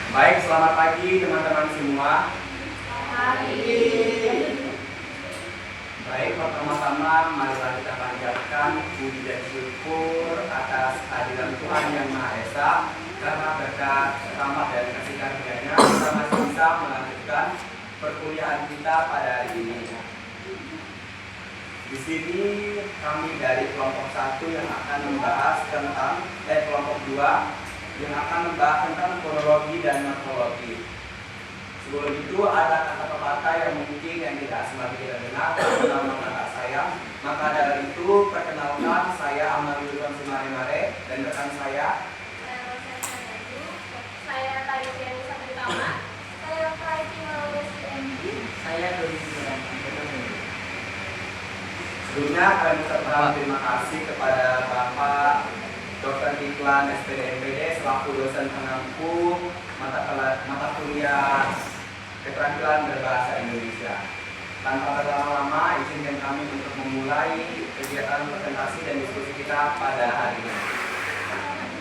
Baik, selamat pagi teman-teman semua. Baik, pertama-tama marilah kita panjatkan puji dan syukur atas kehadiran Tuhan Yang Maha Esa, karena berkat rahmat dan kasih karunia-Nya kita masih bisa melanjutkan perkuliahan kita pada hari ini. Di sini kami dari kelompok 1 yang akan membahas tentang kelompok 2 yang akan membahas tentang fonologi dan morfologi. Sebelum itu ada kata pepatah yang mungkin yang tidak semakin kita dengar nama kakak saya. Maka dari itu perkenalkan, saya Amal Yudhwan Sumare-Mare dan rekan saya. Saya Tayo Tiani Sabritama. Saya Praiti Malawesi MD. Saya Dodi Sudan. Sebelumnya kami ucapkan terima kasih kepada Bapak Dr. Diklan SPD MPD selaku dosen pengampu mata kuliah keterampilan berbahasa Indonesia. Tanpa berlama-lama, izinkan kami untuk memulai kegiatan presentasi dan diskusi kita pada hari ini.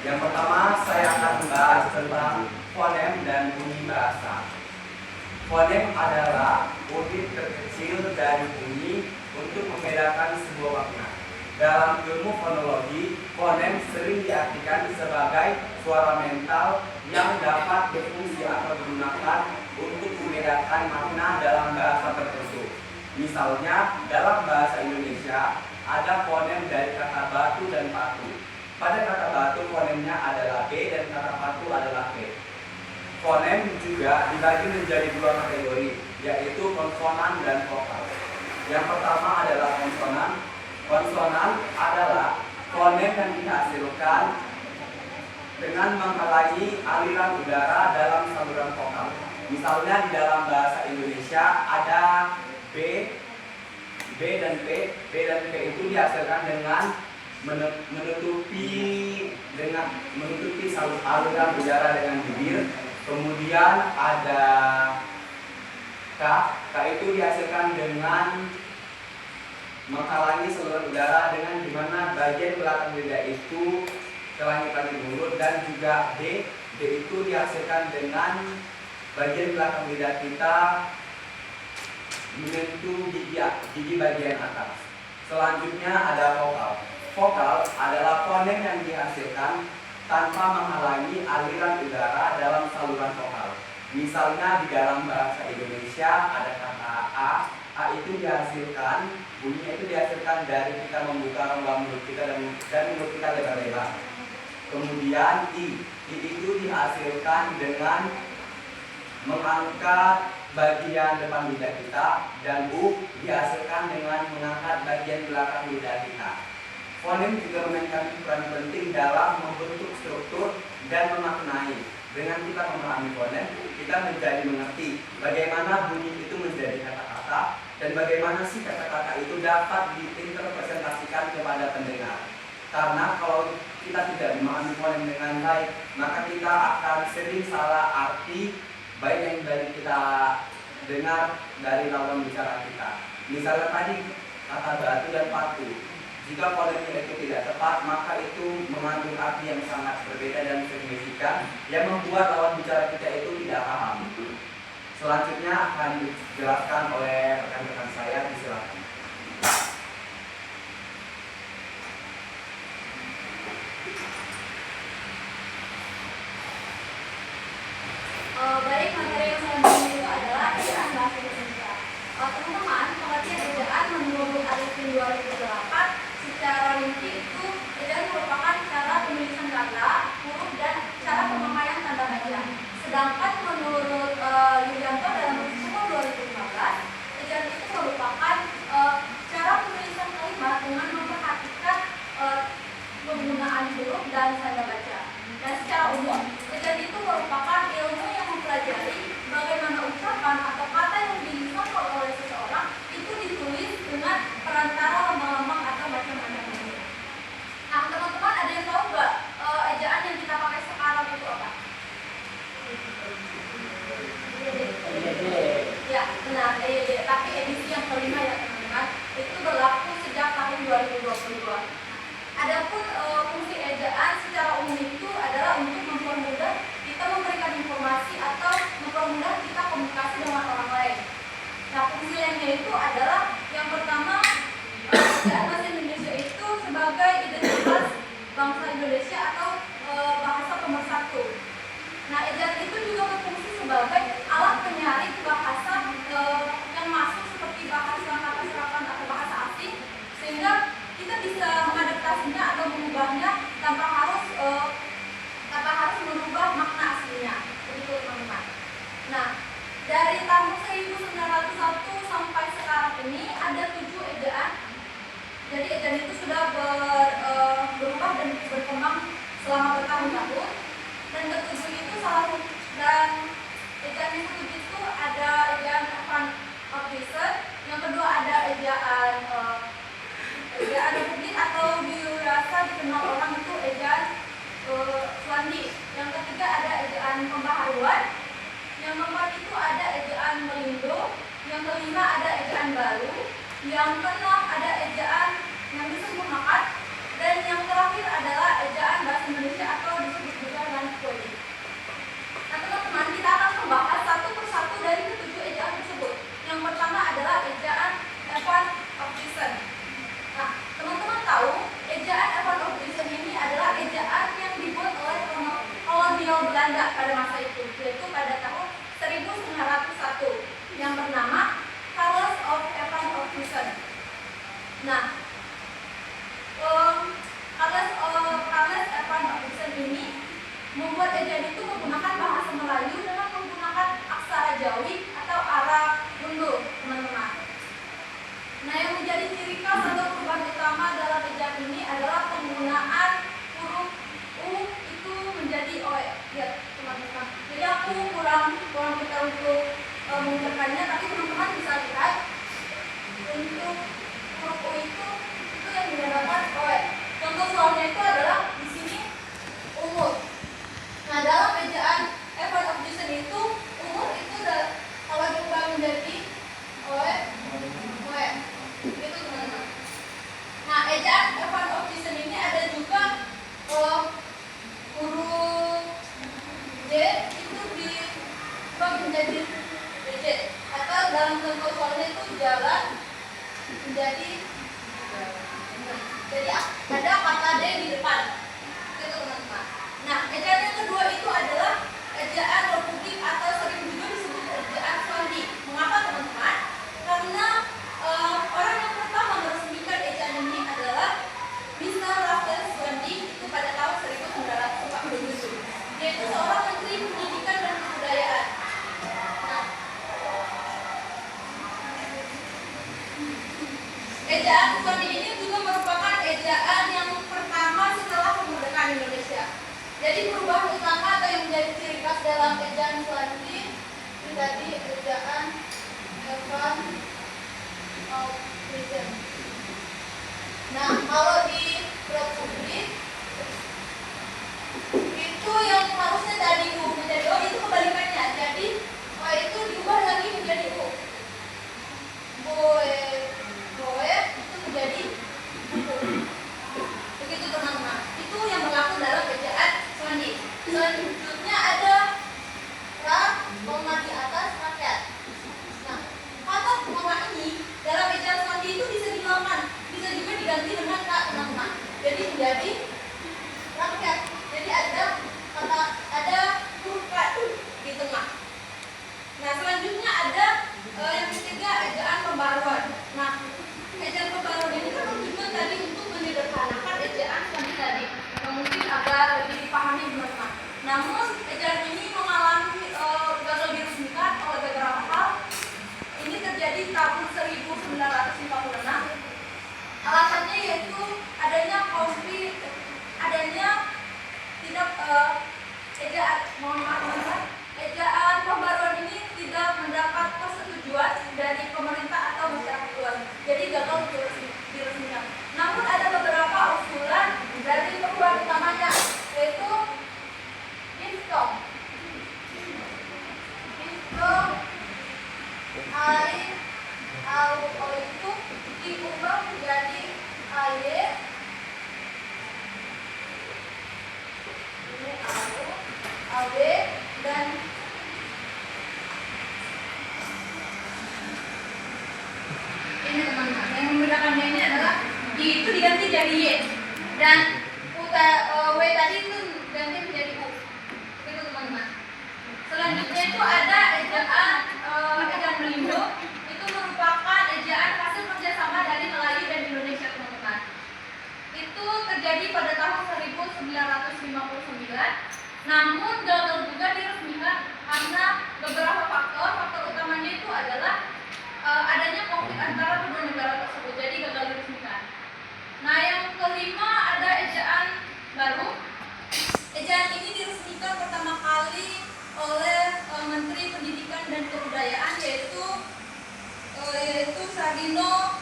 Yang pertama, saya akan membahas tentang fonem dan bunyi bahasa. Fonem adalah unit terkecil dari bunyi untuk membedakan sebuah makna. Dalam ilmu fonologi, fonem sering diartikan sebagai suara mental yang dapat berfungsi atau digunakan untuk membedakan makna dalam bahasa tertentu. Misalnya, dalam bahasa Indonesia ada fonem dari kata batu dan patu. Pada kata batu fonemnya adalah B dan kata patu adalah P. Fonem juga dibagi menjadi dua kategori, yaitu konsonan dan vokal. Yang pertama adalah konsonan. Konsonan adalah fonem yang dihasilkan dengan menghalangi aliran udara dalam saluran vokal. Misalnya di dalam bahasa Indonesia ada B dan P. B dan P itu dihasilkan dengan menutupi saluran udara dengan bibir. Kemudian ada K. K itu dihasilkan dengan menghalangi saluran udara dengan dimana bagian belakang lidah itu ke langit-langit mulut, dan juga D. D itu dihasilkan dengan bagian belakang lidah kita menyentuh gigi bagian atas. Selanjutnya ada vokal. Vokal adalah fonem yang dihasilkan tanpa menghalangi aliran udara dalam saluran vokal. Misalnya di dalam bahasa Indonesia ada kata A. A itu dihasilkan, bunyinya itu dihasilkan dari kita membuka rongga mulut kita dan mulut kita lebar-lebar. Kemudian I itu dihasilkan dengan mengangkat bagian depan lidah kita, dan U dihasilkan dengan mengangkat bagian belakang lidah kita. Fonem juga memainkan peran penting dalam membentuk struktur dan memaknai. Dengan kita memahami fonem, kita menjadi mengerti bagaimana bunyi itu menjadi kata-kata dan bagaimana sih kata-kata itu dapat diinterpresentasikan kepada pendengar. Karena kalau kita tidak memahami fonem dengan baik, maka kita akan sering salah arti baik yang dari kita dengar dari lawan bicara kita. Misalnya tadi kata batu dan patu, jika fonemnya itu tidak tepat, maka itu mengandung arti yang sangat berbeda dan signifikan yang membuat lawan bicara kita itu tidak paham. Selanjutnya akan dijelaskan oleh rekan-rekan saya, disilakan. Baik, materi yang saya ambil itu adalah ejaan bahasa Indonesia. Teman-teman, pengertian ejaan menurut Arifin 2008 secara rinci itu ejaan merupakan cara penulisan kata, huruf, dan cara pemakaian tanda baca. Sedangkan menurut Yulianto dalam buku 2015, ejaan itu merupakan cara penulisan kalimat dengan memperhatikan penggunaan huruf dan tanda baca. Dan secara umum, ejaan itu merupakan ilmu yang mempelajari bagaimana ucapan atau kata yang diucapkan oleh seseorang itu ditulis dengan perantara lambang-lambang atau macam-macam bentuk. Nah, teman-teman ada yang tahu nggak ejaan yang kita pakai sekarang itu apa? Ya, benar, EYD. Tapi edisi yang kelima ya teman-teman, itu berlaku sejak tahun 2022. Adapun fungsi ejaan secara umum itu adalah untuk mempermudah kita memberikan nomor 1. Nah, ejaan itu juga berfungsi sebagai alat penyaring bahasa yang masuk seperti bahasa kata serapan atau bahasa asing, sehingga kita bisa mengadaptasinya atau mengubahnya tanpa harus merubah makna aslinya. Begitu teman-teman. Nah, dari tahun 1901 sampai sekarang ini ada 7 ejaan. Jadi ejaan itu sudah berubah dan berkembang selama bertahun-tahun. Dan ketujuh itu dan ejaan yang ketujuh itu ada ejaan Evan of Reason, yang kedua ada ejaan Republik atau dirasa dikenal orang itu ejaan Swandi. Yang ketiga ada ejaan Pembaharuan, yang keempat itu ada ejaan Melindo, yang kelima ada ejaan Baru, yang keenam ada ejaan yang disempurnakan, dan yang terakhir adalah ejaan bahasa Indonesia atau disebut juga dengan poetik. Nah teman-teman, kita akan membahas satu persatu dari ketujuh ejaan tersebut. Yang pertama adalah ejaan Evan of Reason. Nah teman-teman tahu ejaan Evan of Reason ini adalah ejaan yang dibuat oleh kolonial Belanda pada masa itu, yaitu pada tahun 1901, yang bernama Carles of Evan of Reason. Nah, Carles Evan of Reason ini membuat ejaan itu menggunakan bahasa Melayu dengan menggunakan aksara Jawi atau Arab Mundur, teman-teman. Nah, yang menjadi ciri khas atau perubahan utama dalam ejaan ini adalah penggunaan huruf U itu menjadi OE. Ya, teman-teman. Jadi aku kurang kita untuk mengucapkannya, tapi teman-teman bisa lihat untuk huruf U itu yang dinamakan OE. Contoh soalnya itu adalah di sini umur. Nah, dalam ejaan Evan of Reason itu umur itu kalau diubah menjadi OE, gitu teman-teman. Nah, ejaan Evan of Reason ini ada juga huruf J itu diubah menjadi DJ, atau dalam contoh soalnya itu jalan menjadi jadi ada kata D di depan, gitu teman-teman. Nah, ejaan yang kedua itu adalah ejaan Republik atau sering juga disebut ejaan Swandi. Mengapa teman-teman? Karena orang yang pertama meresmikan ejaan ini adalah Mr. Rafael Swandi itu pada tahun 1947. Yaitu seorang menteri pendidikan dan kebudayaan. Nah, ejaan Swandi ini juga merupakan ejaan yang pertama setelah kemerdekaan Indonesia. Jadi perubahan utama atau yang menjadi ciri khas dalam ejaan Swandi menjadi ejaan Evan of Reason. Nah, kalau di Republik itu yang harusnya tadi U menjadi O itu kebalikannya. Jadi O itu diubah lagi menjadi U. Boe itu menjadi U. Begitu teman-teman. Itu yang berlaku dalam ejaan Swandi. Selanjutnya ada Ra, koma di atas rakyat. Nah, kata koma ini dalam ejaan Swandi itu bisa dihilangkan, bisa juga diganti dengan K, teman-teman. Jadi menjadi rakyat. Jadi ada huruf K di tengah. Nah, selanjutnya ada yang ketiga ejaan pembaruan. Nah, ejaan pembaruan ini kan tujuan tadi untuk menyederhanakan ejaan Swandi tadi, yang mungkin agar lebih dipahami teman-teman. Namun ejaan ini mengalami gagal diresmikan oleh beberapa hal. Ini terjadi tahun 1956. Alasannya yaitu adanya ejaan pembaruan ini tidak mendapat persetujuan dari pemerintah atau masyarakat luas. Jadi gagal diresmikan. Namun ada beberapa usulan dari perubahan utamanya, yaitu Info itu diubah menjadi AY, ini AB, dan ini teman-teman yang membedakannya ini adalah I itu diganti jadi Y, dan W tadi itu diganti menjadi U. Namun gagal juga diresmikan karena beberapa faktor. Faktor utamanya itu adalah adanya konflik antara kedua negara tersebut, jadi gagal diresmikan. Nah, yang kelima ada ejaan baru. Ejaan ini diresmikan pertama kali oleh Menteri Pendidikan dan Kebudayaan yaitu Sarino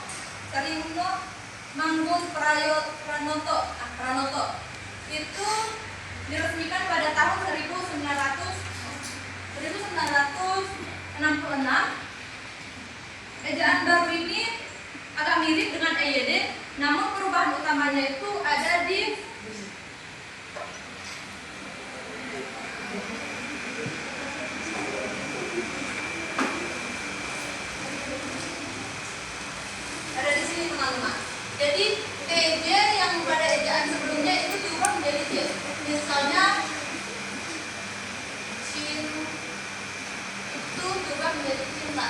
Manggun Pranoto. Itu diresmikan pada tahun 1966. Ejaan baru ini agak mirip dengan EYD, namun perubahan utamanya itu ada di sini teman-teman. Jadi EYD yang pada ejaan sebelumnya itu diubah menjadi J. Misalnya Cin itu diubah menjadi cinta.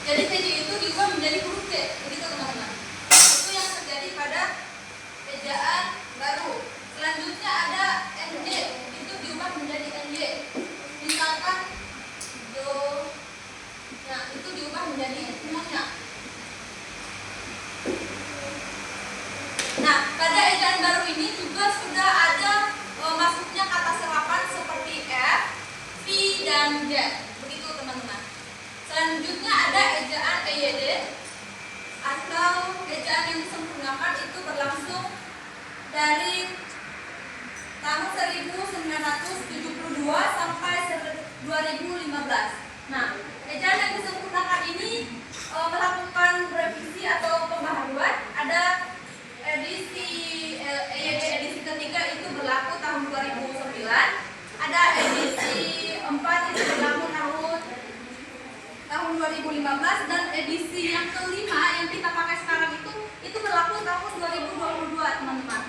Jadi TJ itu diubah menjadi huruf C, begitu teman-teman. Itu yang terjadi pada ejaan baru. Selanjutnya ada NJ, itu diubah menjadi NJ. Misalkan do, nah itu diubah menjadi nyonya. Nah, pada ejaan baru ini juga sudah ada masuknya kata serapan seperti F, V, dan Z. Begitu teman-teman. Selanjutnya ada ejaan EYD atau ejaan yang disempurnakan, itu berlangsung dari tahun 1972 sampai 2015. Nah, ejaan yang disempurnakan ini melakukan revisi atau pembaharuan. Ada edisi EYD edisi ketiga itu berlaku tahun 2009. Ada edisi 4 itu berlaku tahun 2015, dan edisi yang kelima yang kita pakai sekarang itu berlaku tahun 2022 teman-teman.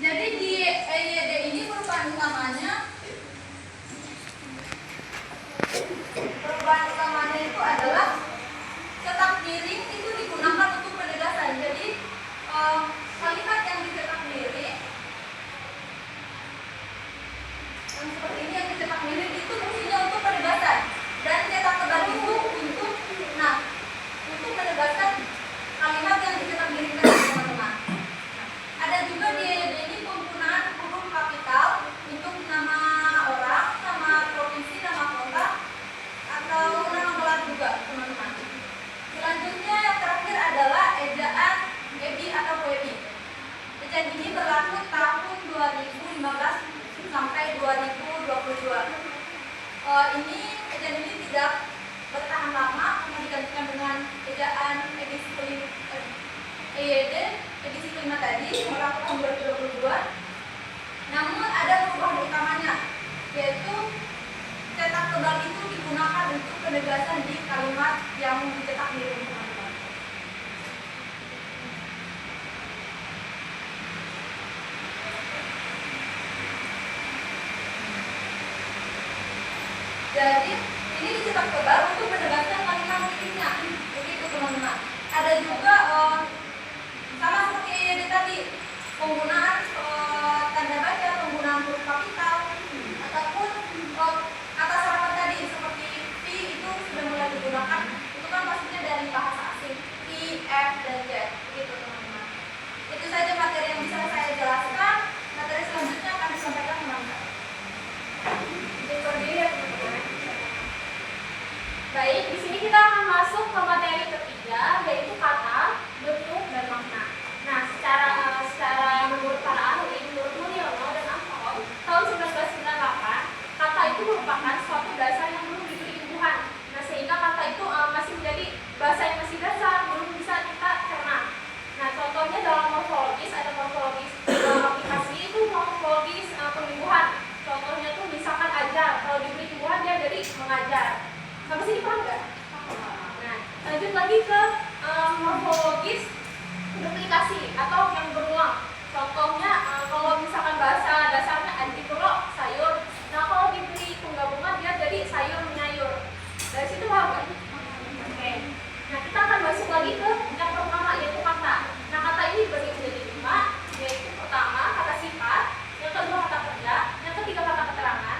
Jadi di EYD ini perubahan utamanya itu adalah cetak miring itu digunakan untuk penegasan. Jadi kalimat yang dicetak miring yang seperti ini, yang dicetak miring itu fungsinya untuk penegasan, dan cetak tebal itu untuk menegaskan kalimat yang dicetak miring tadi teman-teman. Ada juga di EYD ini penggunaan huruf kapital untuk nama orang, nama provinsi, nama kota, atau nama gelar juga teman-teman. Selanjutnya yang terakhir adalah ejaan EBI atau WEBI. Ejaan ini berlaku tahun 2015 sampai 2022. Ejaan ini tidak bertahan lama, karena digantikan dengan ejaan edisi EYD edisi kelima tadi, berlaku tahun 2022. Namun ada perubahan utamanya, yaitu cetak tebal itu digunakan untuk penegasan di kalimat yang dicetak miring teman-teman. Jadi ini dicetak tebal untuk menegaskan kalimat miringnya, begitu teman-teman. Ada juga sama seperti EYD tadi, penggunaan tanda baca, penggunaan huruf kapital, ataupun kata serapan tadi seperti V itu sudah mulai digunakan. Itu kan maksudnya dari bahasa asing, V, F, dan Z, begitu teman-teman. Itu saja materi yang bisa saya jelaskan. Materi selanjutnya akan disampaikan teman-teman. Baik, di sini kita akan masuk ke materi ketiga, yaitu kata, bentuk, dan makna. Nah, secara menurut para ahli, menurut Mulyono dan Angkol, tahun 1998, kata itu merupakan suatu dasar yang belum diberi imbuhan. Nah, sehingga kata itu masih menjadi bahasa yang masih dasar, belum bisa kita cerna. Nah, contohnya dalam morfologis, ada morfologis aplikasi itu morfologis pengimbuhan. Contohnya tuh misalkan ajar, kalau diberi imbuhan dia jadi mengajar. Sampai sini paham nggak? Nah, lanjut lagi ke morfologis duplikasi atau yang berulang. Contohnya kalau misalkan bahasa dasarnya antipolo sayur. Nah, kalau diberi penggabungan dia jadi sayur menyayur. Dari situ paham nggak? Oke. Nah, kita akan masuk lagi ke yang pertama, yaitu kata. Nah, kata ini dibagi menjadi 5, yaitu pertama kata sifat, yang kedua kata kerja, yang ketiga kata keterangan,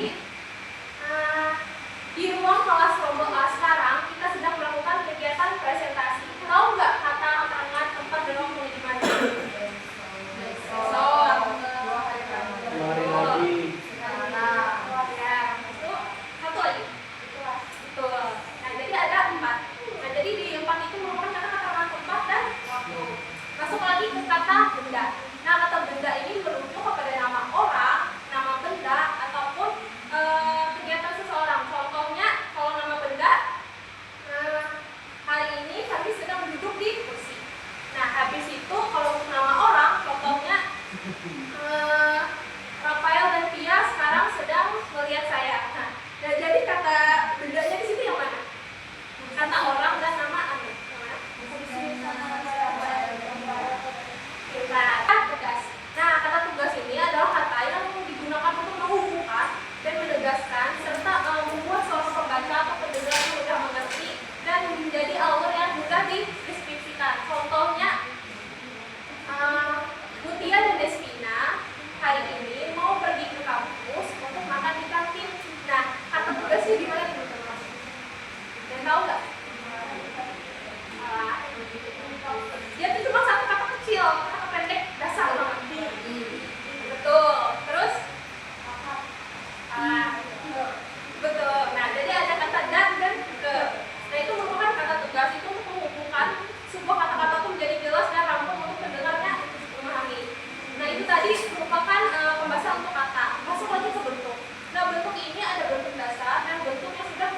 lagi. Di ruang kelas kelompok A sekarang kita sedang melakukan kegiatan presentasi. Tahu nggak kata tangan tempat dan waktu di mana? Besok. Kemarin lagi. Ya, itu satu lagi. Betul. Nah, jadi ada 4. Nah, jadi di 4 itu merupakan kata-kata tempat dan waktu. Masuk lagi ke kata benda. Nah, kata benda ini merujuk kepada nama orang, nama benda, ataupun kegiatan seseorang. Contohnya, kalau nama benda, hari ini kami sedang duduk di kursi. Nah, habis itu kalau untuk nama orang, contohnya, Rafael dan Pia sekarang sedang melihat saya. Nah, jadi kata bendanya di situ yang mana? Kata orang dan nama anu. Yang mana? Kata tugas. Nah, kata tugas ini adalah kata yang digunakan untuk menghubungkan dan menegaskan serta membuat seorang pembaca atau pendengar yang mudah mengerti dan menjadi alur yang mudah dideskripsikan. Contohnya, Mutia dan Despina hari ini mau pergi ke kampus untuk makan di kantin. Nah, kata tugasnya di mana nih teman-teman? Dan tahu nggak? Dia tuh cuma satu kata kecil, kata pendek, dasar banget. Betul. Terus? Betul. Nah, jadi ada kata dan ke. Nah, itu merupakan kata tugas itu untuk menghubungkan sebuah kata-kata itu menjadi jelas dan rampung untuk pendengarnya memahami. Nah, itu tadi merupakan pembahasan untuk kata. Masuk lagi ke bentuk. Nah, bentuk ini ada bentuk dasar dan bentuk yang sudah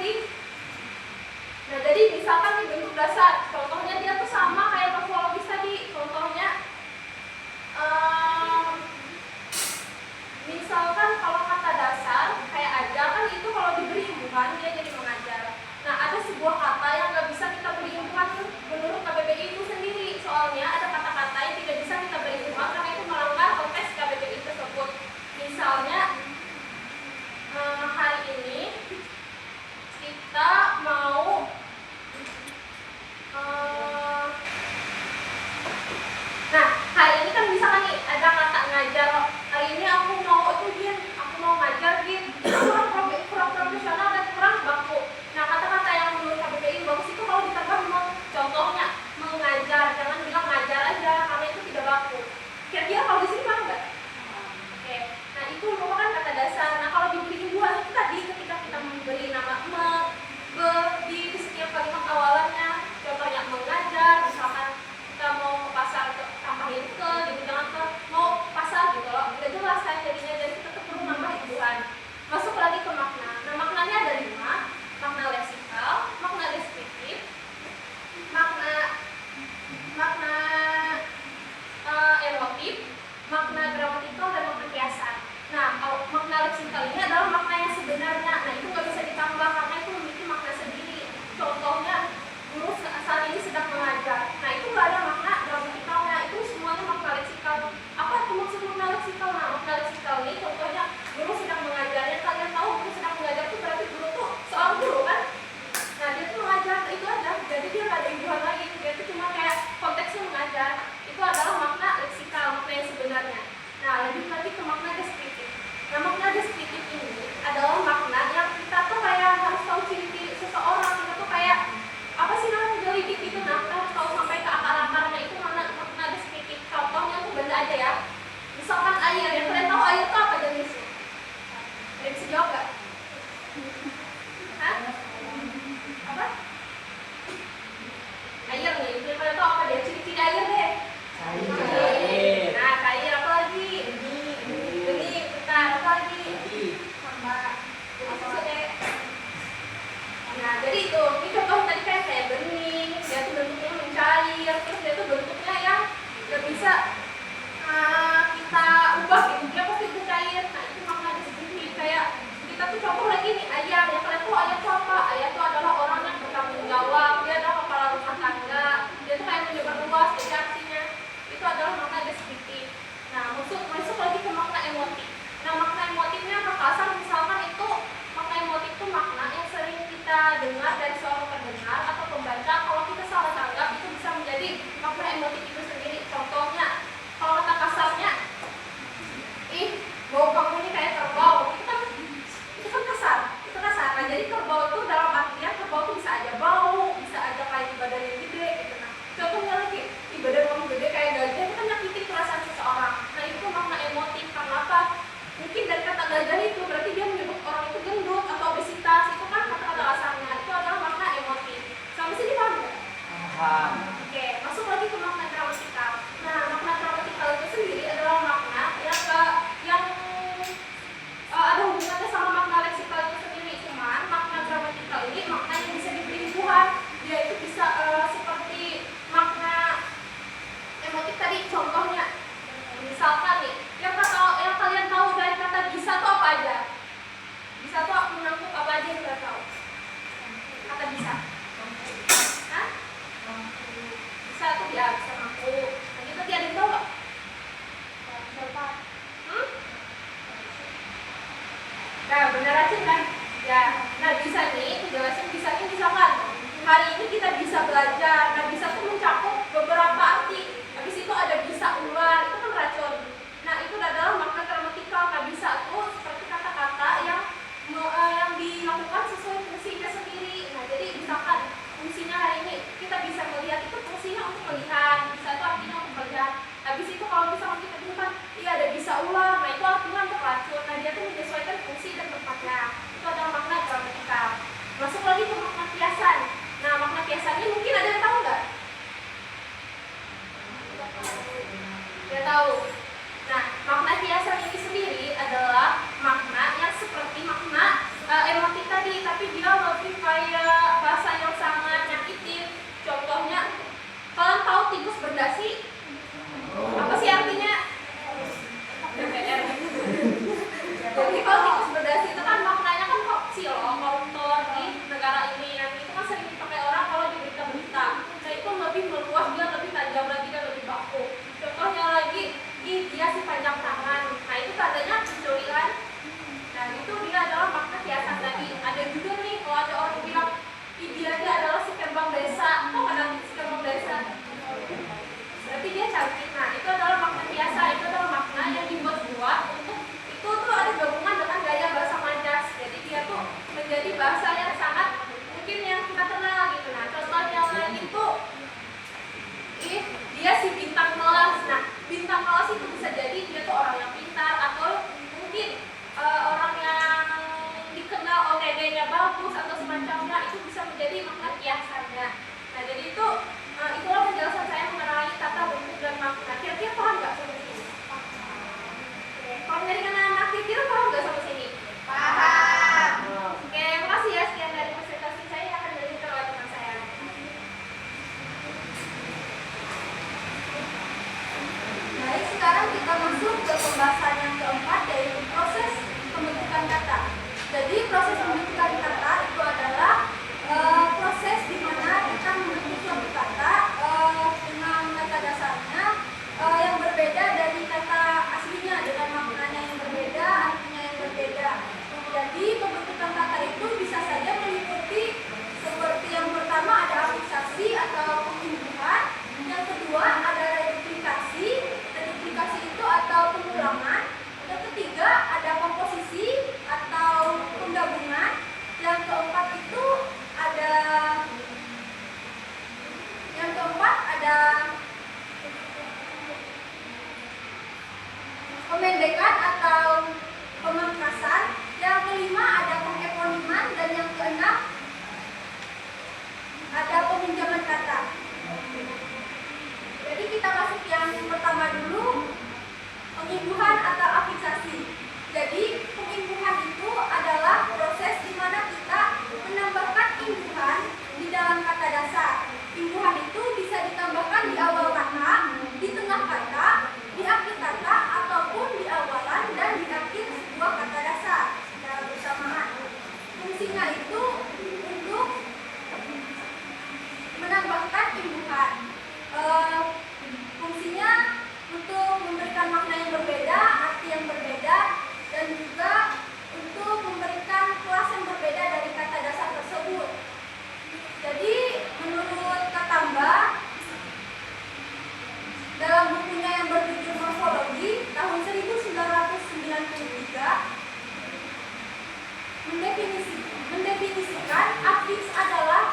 Nah, jadi misalkan di bentuk dasar, contohnya dia tuh sama kayak morfologis tadi. Contohnya, misalkan kalau kata dasar kayak ajar kan itu kalau diberi hubungan dia jadi mengajar. Nah, ada sebuah kata yang nggak bisa kita beri hubungan menurut KBBI itu sendiri. Soalnya ada kata-kata yang tidak bisa kita beri hubungan karena itu melanggar konteks KBBI tersebut. Misalnya, hari ini kita mau nah, hari ini kan misalkan nih ada kata ngajar. Hari ini aku mau ngajar gitu. Kurang profesional dan kurang baku. Nah, kata-kata yang menurut KBBI bagus itu kalau ditambah contohnya mengajar, jangan bilang ngajar aja karena itu tidak baku. Kira-kira kalau di sini paham nggak? Oke. Nah, itu merupakan kata dasar. Nah, kalau diberi hubungan itu tadi ketika kita memberi nama di setiap kalimat awalannya, contohnya mengajar, misalkan kita mau ke pasar tambahin ke gitu, jangan ke mau pasar gitu loh, udah jelas kan jadinya, jadi kita perlu nambah hubungan. Masuk lagi ke makna. Nah, maknanya ada 5, makna leksikal, makna deskriptif, makna emotif, makna gramatikal, dan makna kiasan. Nah, kalau makna leksikal ini adalah makna yang sebenarnya. Nah, itu nggak bisa ditambah karena itu memiliki makna sendiri. Contohnya, guru saat ini sedang mengajar. Nah, itu nggak ada makna gramatikalnya. Itu semuanya makna leksikal. Apa itu maksud makna leksikal? Nah, makna leksikal ini contohnya guru sedang mengajar. Yang kalian tahu guru sedang mengajar itu berarti guru tuh seorang guru kan? Nah, dia tuh mengajar itu aja. Jadi dia nggak ada imbuhan lagi. Dia tuh cuma kayak konteksnya mengajar. Itu adalah makna leksikal, makna yang sebenarnya. Nah, lanjut lagi ke makna deskriptif. Nah, makna deskriptif ini adalah makna yang kita tuh kayak harus tahu ciri-ciri seseorang. Kita tuh kayak apa sih namanya menjelidik gitu. Nah, kita harus tahu sampai ke akar-akarnya itu makna deskriptif. Contohnya tuh benda aja ya. Misalkan air, yang kalian tahu air itu apa jenisnya? Ada yang bisa jawab nggak? Hah? Apa? Air nih, yang kalian tahu apa deh? Ciri-ciri air deh. Cair. Nah, cair apa lagi? Bening. Bentar, apa lagi? Sama. Jadi susu deh. Nah, jadi itu. Ini contoh tadi kayak bening. Dia tuh bentuknya mencair. Terus dia tuh bentuknya yang nggak bisa kita ubah gitu. Dia pasti itu cair. Nah, itu makna deskriptif. Kayak kita tuh contoh lagi nih ayah. Yang kalian tuh ayah tuh apa? Ayah tuh adalah orang yang bertanggung jawab. Dia adalah kepala rumah tangga. Dia tuh kayak menyebar luas jadi aksinya. Itu adalah makna deskriptif. Nah, masuk lagi ke makna emotif. Nah, makna emotifnya kasar misalkan itu makna emotif itu makna yang sering kita dengar dari seorang pendengar atau pembaca. Kalau kita salah tanggap itu bisa menjadi makna emotif itu sendiri. Contohnya, kalau kata kasarnya, ih, bau kamu ini kayak kerbau. Itu kan namanya racun kan. Ya, nah bisa nih, penjelasan bisanya misalkan hari ini kita bisa belajar. Nah bisa tuh mencakup beberapa arti. Habis itu ada bisa ular, itu kan racun. Nah itu adalah makna gramatikal. Nah bisa tuh seperti kata-kata yang dilakukan sesuai fungsinya sendiri. Nah jadi misalkan fungsinya hari ini kita bisa melihat, itu fungsinya untuk melihat, bisa itu artinya untuk melihat. Habis itu kalau misalkan kita temukan iya ada bisa ular, nah itu artinya untuk racun. Nah dia tuh menyesuaikan fungsi dan tempatnya. Itu adalah makna gramatikal. Masuk lagi ke makna kiasan. Nah makna kiasannya mungkin ada yang tahu nggak? Nggak tahu. Nah makna kiasan ini sendiri adalah makna yang seperti makna emotif tadi, tapi dia lebih kayak bahasa yang sangat nyakitin. Contohnya, kalian tahu tikus berdasi? Apa sih artinya? DPR. Jadi kalau tikus berdasi itu kan maknanya kan koruptor di negara ini, yang itu kan sering dipakai orang kalau di berita-berita. Nah itu lebih meluas, dia lebih tajam lagi dan lebih baku. Contohnya lagi, dia si panjang tangan. Nah itu tandanya pencurian. Nah itu dia adalah makna kiasan tadi. Ada juga nih kalau ada orang bilang dia adalah si kembang desa. Kok ada si kembang desa? Berarti dia cantik. Nah itu adalah makna kiasan. Itu adalah makna yang dibuat-buat untuk itu tuh ada gabungan dengan gaya bahasa majas. Jadi dia tuh menjadi bahasa yang sangat mungkin yang kita kenal gitu. Nah contoh yang lain itu dia si bintang kelas. Nah bintang kelas itu bisa jadi dia tuh orang yang pintar atau mungkin orang yang dikenal OTD-nya bagus atau semacamnya. Itu bisa menjadi makna kiasannya. Nah jadi itu itulah penjelasan saya mengenai tata bentuk dan makna. Kira-kira paham nggak sampai sini? Kalau dari anak-anak kira-kira paham nggak sampai sini? Paham. Oke, makasih ya. Sekian dari presentasi saya, akan dilanjutkan oleh teman saya. Baik, sekarang kita masuk ke pembahasan yang keempat, yaitu proses pembentukan kata. Jadi proses pembentukan kata itu adalah proses di mana kita membentuk suatu kata dengan kata dasarnya yang berbeda dari kata aslinya, dengan maknanya yang berbeda, artinya yang berbeda. Jadi pembentukan kata itu bisa saja meliputi seperti yang pertama ada afiksasi atau pengimbuhan, yang kedua ada reduplikasi itu atau pengulangan, yang ketiga ada komposisi atau penggabungan, yang keempat itu ada pemendekan atau pemangkasan, yang kelima ada pengeponiman, dan yang keenam ada peminjaman kata. Jadi kita masuk yang pertama dulu, pengimbuhan atau afiksasi. Jadi pengimbuhan itu adalah proses di mana kita menambahkan imbuhan di dalam kata dasar. Imbuhan itu bisa ditambahkan di awal kata, di tengah kata, di akhir kata, ataupun di awalan dan di akhir sebuah kata dasar secara bersamaan. Fungsinya itu untuk menambahkan imbuhan. Fungsinya untuk memberikan makna yang berbeda, arti yang berbeda, dan juga untuk memberikan kelas yang berbeda dari kata dasar tersebut. Jadi menurut Katamba, dalam bukunya yang berjudul Morfologi tahun 1993, mendefinisikan afiks adalah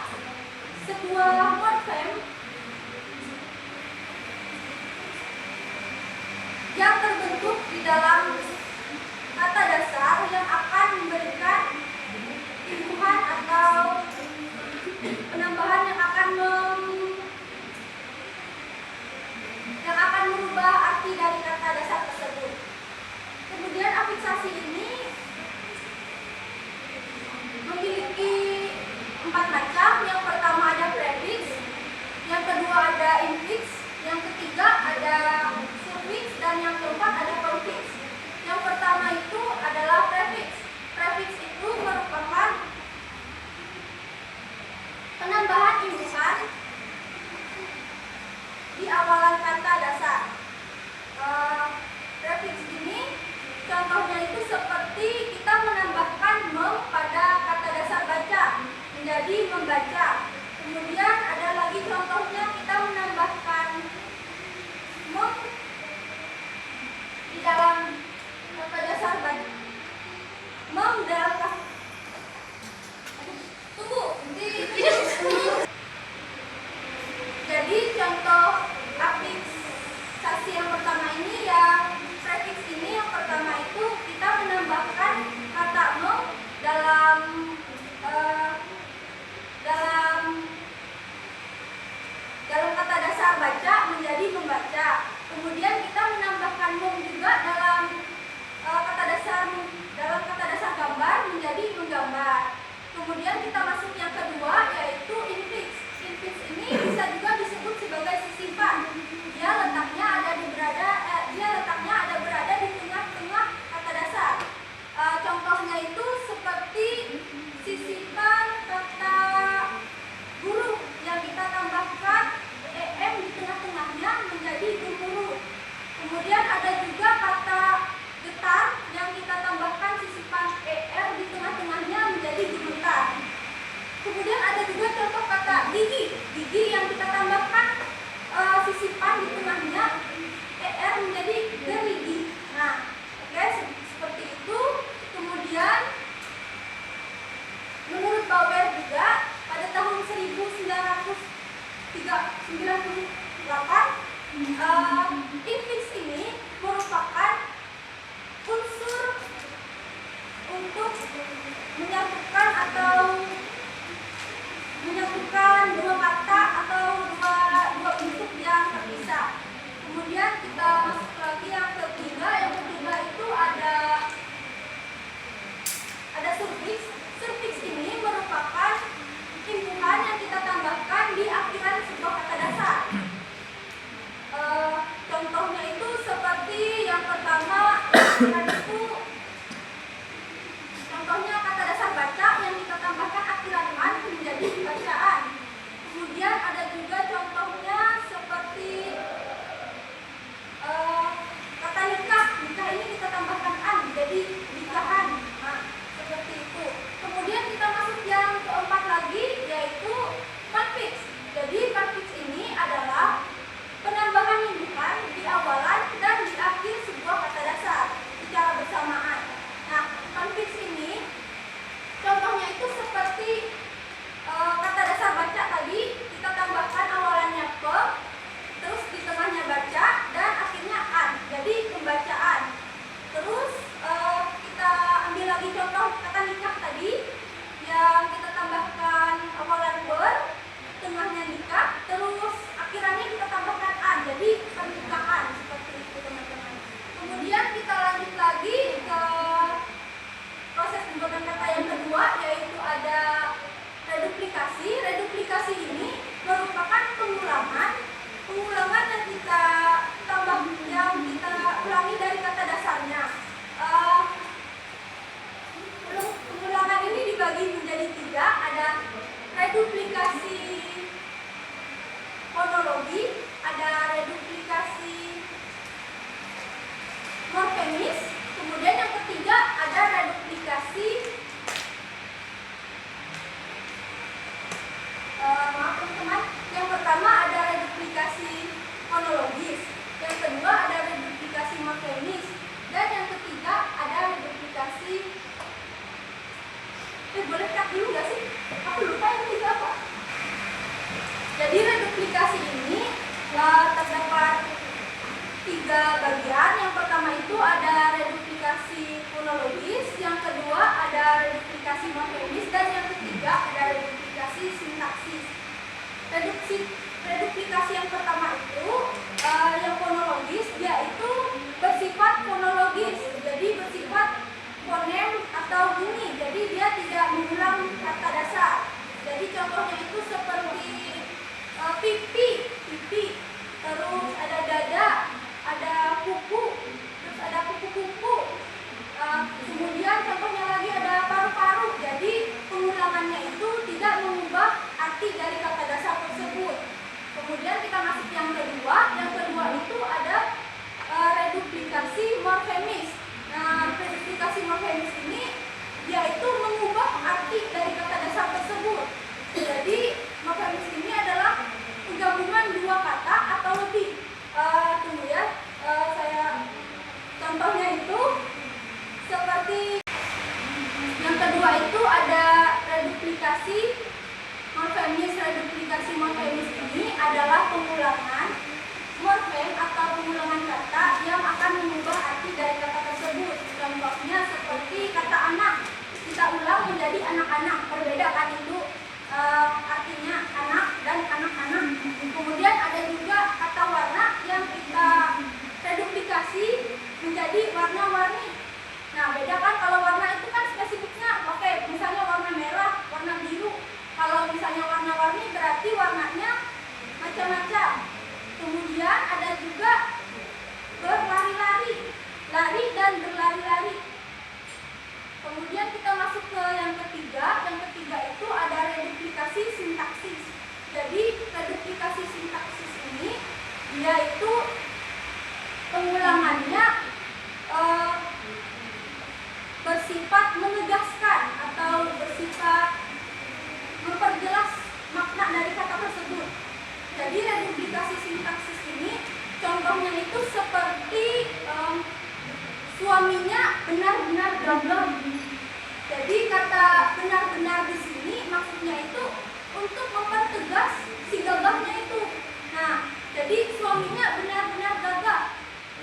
sebuah morfem yang terbentuk di dalam kata dasar yang akan memberikan imbuhan atau penambahan yang akan merubah arti dari kata dasar tersebut. Kemudian afiksasi ini memiliki 4 macam. Yang pertama ada prefiks, yang kedua ada infiks, yang ketiga ada sufiks, dan yang keempat ada konfiks. dalam tunggu. Jadi contoh afiksasi yang pertama ini prefiks ini yang pertama itu kita menambahkan kata mem dalam kata dasar baca menjadi membaca. Kemudian kita menambahkan mem juga dalam kata dasar gambar menjadi menggambar. Kemudian kita masuk yang kedua yaitu infiks. Infiks ini bisa juga disebut sebagai sisipan. Dia letaknya ada berada di tengah-tengah kata dasar. Contohnya itu seperti sisipan kata guru yang kita tambahkan em di tengah-tengahnya menjadi guru. Kemudian ada juga kata getar yang kita tambahkan sisipan er di tengah-tengahnya menjadi gemetar. Kemudian ada juga contoh kata gigi. Gigi yang kita tambahkan sisipan di tengahnya er menjadi gerigi. Nah, oke, seperti itu. Kemudian menurut Bauer juga pada tahun 1998 infiks ini merupakan unsur untuk menyatukan dua kata atau dua bentuk yang terpisah. Kemudian kita masuk lagi yang ketiga. Yang ketiga itu ada surfiks. Surfiks ini merupakan imbuhan yang kita tambahkan di akhiran sebuah kata dasar. Contohnya itu seperti yang pertama contohnya kata dasar baca yang kita tambahkan akhiran an menjadi bacaan. Kemudian ada juga contohnya seperti kata nikah. Nikah ini kita tambahkan an jadi nikahan. Nah, seperti itu. Kemudian kita masuk yang keempat lagi yaitu konfiks. Jadi konfiks ini adalah penambahan imbuhan di awalan dan di akhir sebuah kata dasar secara bersamaan. Nah, konfiks ini contohnya itu seperti kata dasar baca tadi kita tambahkan awalannya pe, terus di tengahnya baca dan akhirnya an, jadi pembacaan. Terus kita ambil lagi contoh kata nikah tadi yang kita tambahkan awalan ber, tengahnya nikah, terus akhirannya kita tambahkan an, jadi pernikahan. Seperti itu teman-teman. Kemudian kita lanjut lagi ke proses pembuatan kata yang kedua yaitu ada reduplikasi. Reduplikasi ini merupakan pengulangan yang kita ulangi dari kata dasarnya. Pengulangan ini dibagi menjadi tiga. Ada reduplikasi fonologi, ada reduplikasi morfemis, kemudian yang ketiga ada reduplikasi maaf teman-teman, yang pertama ada reduplikasi fonologis, yang kedua ada reduplikasi morfemis, dan yang ketiga ada reduplikasi boleh cek dulu gak sih? Aku lupa yang ketiga apa. Jadi reduplikasi ini terdapat tiga bagian. Yang pertama itu ada reduplikasi fonologis, yang kedua ada reduplikasi morfemis, dan yang ketiga ada reduplikasi sintaksis. Reduplikasi yang pertama itu yang fonologis, dia itu bersifat fonologis, jadi bersifat fonem atau bunyi, jadi dia tidak mengulang kata dasar. Jadi contohnya itu seperti pipi, terus ada dada, ada kuku, terus ada kupu-kupu. Kemudian contohnya lagi ada paru-paru. Jadi pengulangannya itu tidak mengubah arti dari kata dasar tersebut. Kemudian kita masuk yang kedua. Yang kedua itu ada reduplikasi morfemis. Nah, reduplikasi morfemis ini yaitu mengubah arti dari kata dasar tersebut. Jadi morfemis ini adalah penggabungan dua kata atau lebih. Tunggu ya, saya contohnya itu seperti reduplikasi morfemis ini adalah pengulangan morfem atau pengulangan kata yang akan mengubah arti dari kata tersebut. Contohnya seperti kata anak, kita ulang menjadi anak-anak, berbeda kan itu artinya anak dan anak-anak. Kemudian ada juga kata warna yang kita reduplikasi menjadi warna-warni. Nah, beda kan, kalau warna itu kan spesifiknya, oke, misalnya warna merah, warna biru. Kalau misalnya warna-warni berarti warnanya macam-macam. Kemudian ada juga berlari-lari, lari dan berlari-lari. Kemudian kita masuk ke yang ketiga. Yang ketiga itu ada reduplikasi sintaksis. Jadi reduplikasi sintaksis ini dia itu pengulangannya bersifat menegaskan atau bersifat memperjelas makna dari kata tersebut. Jadi reduplikasi sintaksis ini contohnya itu seperti suaminya benar-benar gagal. Jadi kata benar-benar di sini maksudnya itu untuk mempertegas si gagahnya itu. Nah, jadi suaminya benar-benar gagah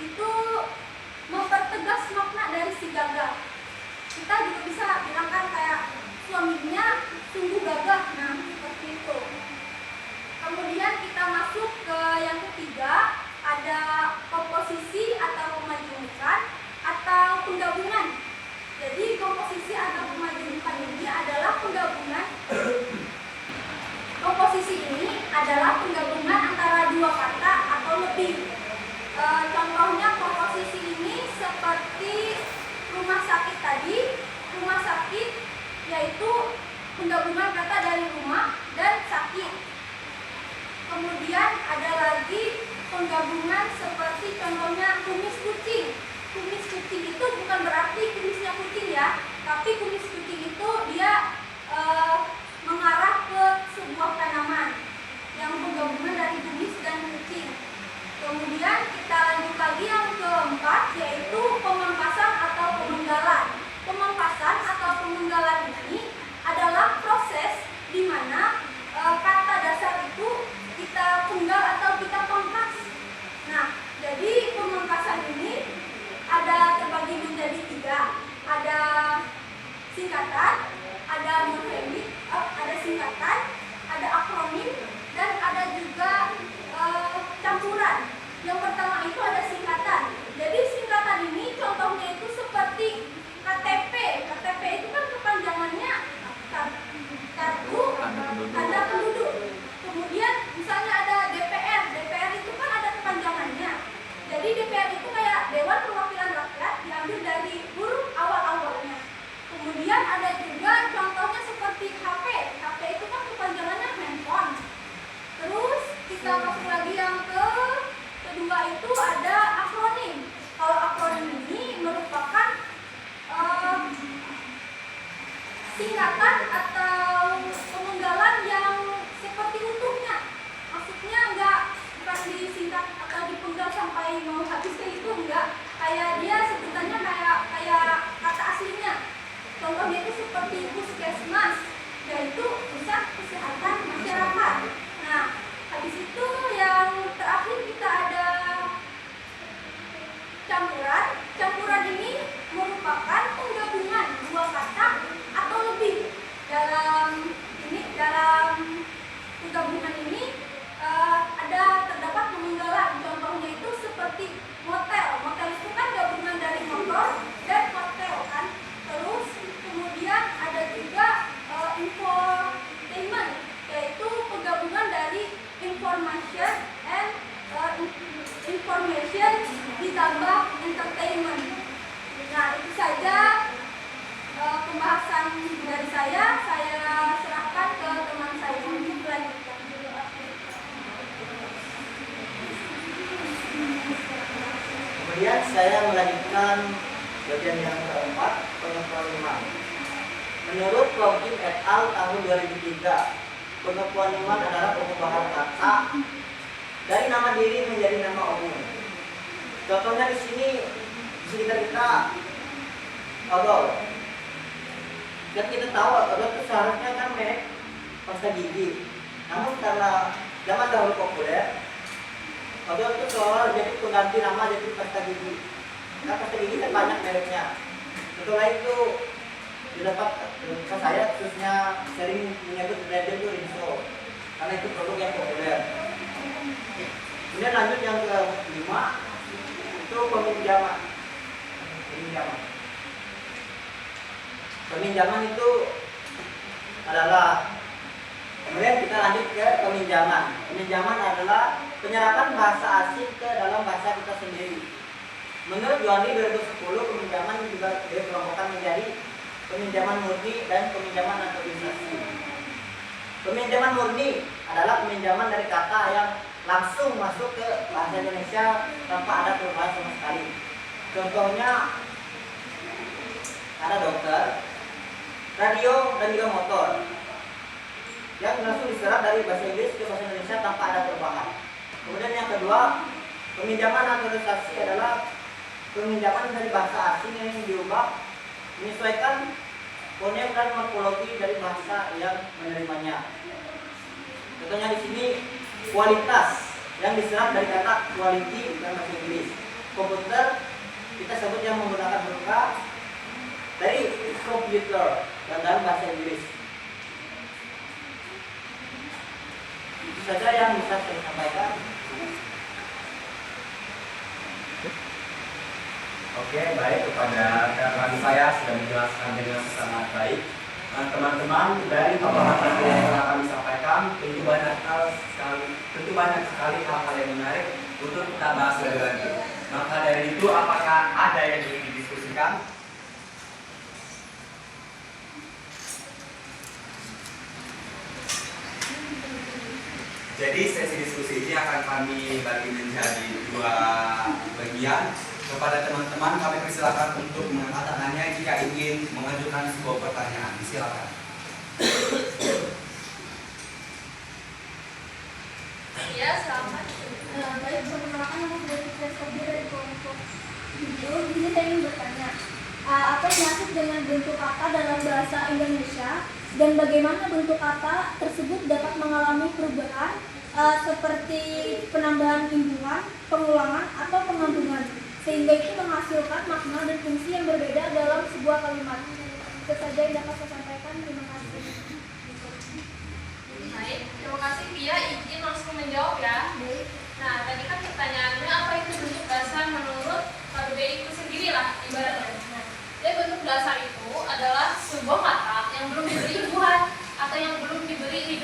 itu mempertegas makna dari si gagah. Kita juga bisa bilangkan kayak suaminya sungguh gagah. Nah, seperti itu. Kemudian kita masuk ke yang ketiga, ada komposisi atau pemajumukan atau penggabungan. Jadi komposisi atau pemajumukan ini adalah penggabungan. Komposisi ini adalah penggabungan antara dua kata atau lebih. Contohnya komposisi ini seperti rumah sakit tadi. Rumah sakit yaitu penggabungan kata dari rumah dan sakit. Kemudian ada lagi penggabungan seperti contohnya kumis kucing. Kumis kucing itu bukan berarti kumisnya kucing ya, tapi kumis kucing itu dia mengarah ke sebuah tanaman yang penggabungan dari kumis dan kucing. Kemudian kita lanjut lagi yang keempat, yaitu pemangkasan atau pemenggalan. Pemangkasan atau pemenggalan ini adalah proses di mana kata dasar itu kita penggal atau kita pangkas. Nah, jadi pemangkasan ini ada terbagi menjadi tiga. Ada singkatan, ada morfemik, ada singkatan, ada akronim, dan ada juga campuran. Yang pertama itu ada singkatan. Jadi singkatan ini contohnya itu seperti KTP. KTP itu kan kepanjangannya kartu tanda penduduk. Kemudian misalnya ada DPR. DPR itu kan ada kepanjangannya. Jadi DPR itu kayak Dewan Perwakilan Rakyat, diambil dari huruf awal-awalnya. Kemudian ada juga contohnya seperti HP. HP itu kan kepanjangannya handphone. Terus kita masuk lagi yang kedua itu ada akronim. Kalau akronim ini merupakan singkatan atau pemenggalan yang seperti utuhnya. Maksudnya bukan disingkat atau dipenggal sampai mau habis kayak itu, enggak. Kayak dia sebutannya kayak kata aslinya. Contohnya itu seperti puskesmas, yaitu pusat kesehatan masyarakat. Nah, habis itu yang terakhir kita ada campuran. Campuran ini merupakan penggabungan dua kata atau lebih. Dalam penggabungan ini terdapat pemenggalan. Contohnya itu seperti motel. Motel itu kan gabungan dari motor dan hotel kan. Terus kemudian ada juga infotainment, yaitu penggabungan dari information and information ditambah entertainment. Nah, itu saja pembahasan dari saya serahkan ke teman saya untuk melanjutkan. Kemudian saya melanjutkan bagian yang keempat, pengeponiman. Menurut Plomkin et al. Tahun 2003, pengeponiman adalah pengubahan kata dari nama diri menjadi nama umum. Contohnya di sini kita odol. Kan kita tahu odol itu seharusnya kan merek pasta gigi. Namun karena zaman dahulu populer, odol itu seolah jadi pengganti nama jadi pasta gigi. Nah, pasta gigi kan banyak mereknya. Setelah itu didapat saya khususnya sering menyebut brand itu Rinso karena itu produk yang populer. Kemudian lanjut yang kelima itu peminjaman. Peminjaman itu adalah, kemudian kita lanjut ke peminjaman. Peminjaman adalah penyerapan bahasa asing ke dalam bahasa kita sendiri. Menurut Johnny 2010, peminjaman juga dikelompokkan menjadi peminjaman murni dan peminjaman naturalisasi. Peminjaman murni adalah peminjaman dari kata yang langsung masuk ke bahasa Indonesia tanpa ada perubahan sama sekali. Contohnya ada dokter, radio, dan juga motor yang langsung diserap dari bahasa Inggris ke bahasa Indonesia tanpa ada perubahan. Kemudian yang kedua, peminjaman naturalisasi adalah peminjaman dari bahasa asing yang diubah menyesuaikan fonem dan morfologi dari bahasa yang menerimanya. Contohnya di sini kualitas yang diserap dari kata quality dan bahasa Inggris. Komputer kita sebut yang menggunakan huruf K dari computer dan dalam bahasa Inggris. Itu saja yang bisa saya sampaikan. Oke, baik, kepada rekan saya sudah menjelaskan dengan sangat baik. Teman-teman, dari pemahaman yang telah kami sampaikan, tentu banyak sekali hal-hal yang menarik untuk kita bahas lebih lanjut. Maka dari itu, apakah ada yang ingin didiskusikan? Jadi sesi diskusi ini akan kami bagi menjadi 2 bagian. Kepada teman-teman kami persilakan untuk mengangkat tangannya jika ingin mengajukan sebuah pertanyaan. Silakan. Iya, selamat. Baik, perkenalkan nama saya Fitri Sabdi dari kelompok 7. Ini saya ingin bertanya, apa yang dimaksud dengan bentuk kata dalam bahasa Indonesia dan bagaimana bentuk kata tersebut dapat mengalami perubahan seperti penambahan imbuhan, pengulangan, atau penggabungan, sehingga itu menghasilkan makna dan fungsi yang berbeda dalam sebuah kalimat. Itu saja yang dapat saya sampaikan. Terima kasih. Baik, terima kasih Pia. Izin langsung menjawab ya. Nah, tadi kan pertanyaannya apa itu bentuk dasar menurut KBBI itu sendiri lah ibaratnya. Nah, jadi bentuk dasar itu adalah sebuah kata yang belum diberi imbuhan atau yang belum diberi